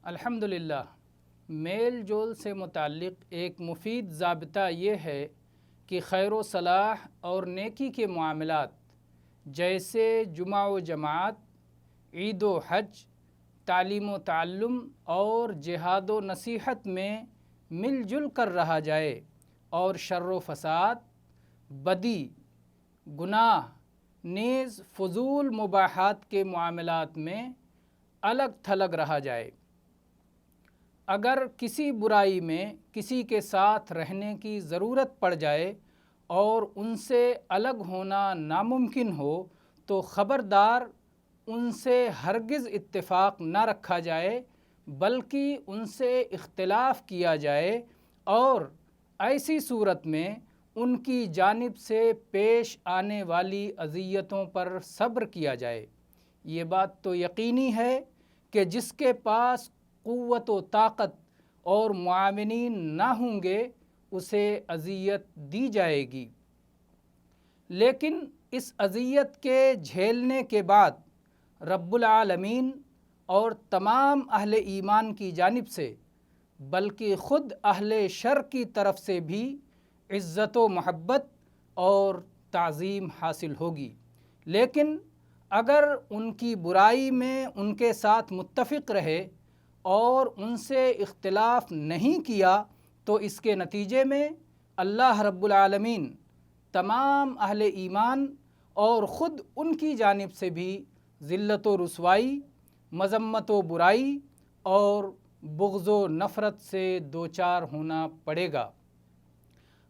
الحمدللہ میل جول سے متعلق ایک مفید ضابطہ یہ ہے کہ خیر و صلاح اور نیکی کے معاملات جیسے جمعہ و جماعت، عید و حج، تعلیم و تعلم اور جہاد و نصیحت میں مل جل کر رہا جائے اور شر و فساد، بدی، گناہ نیز فضول مباحات کے معاملات میں الگ تھلگ رہا جائے۔ اگر کسی برائی میں کسی کے ساتھ رہنے کی ضرورت پڑ جائے اور ان سے الگ ہونا ناممکن ہو تو خبردار ان سے ہرگز اتفاق نہ رکھا جائے بلکہ ان سے اختلاف کیا جائے اور ایسی صورت میں ان کی جانب سے پیش آنے والی اذیتوں پر صبر کیا جائے۔ یہ بات تو یقینی ہے کہ جس کے پاس قوت و طاقت اور معاونین نہ ہوں گے اسے اذیت دی جائے گی، لیکن اس اذیت کے جھیلنے کے بعد رب العالمین اور تمام اہل ایمان کی جانب سے بلکہ خود اہل شر کی طرف سے بھی عزت و محبت اور تعظیم حاصل ہوگی۔ لیکن اگر ان کی برائی میں ان کے ساتھ متفق رہے اور ان سے اختلاف نہیں کیا تو اس کے نتیجے میں اللہ رب العالمین تمام اہل ایمان اور خود ان کی جانب سے بھی ذلت و رسوائی، مذمت و برائی اور بغض و نفرت سے دوچار ہونا پڑے گا۔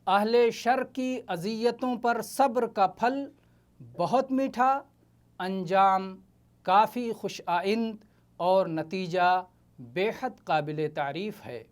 اہل شر کی اذیتوں پر صبر کا پھل بہت میٹھا، انجام کافی خوش آئند اور نتیجہ بے حد قابل تعریف ہے۔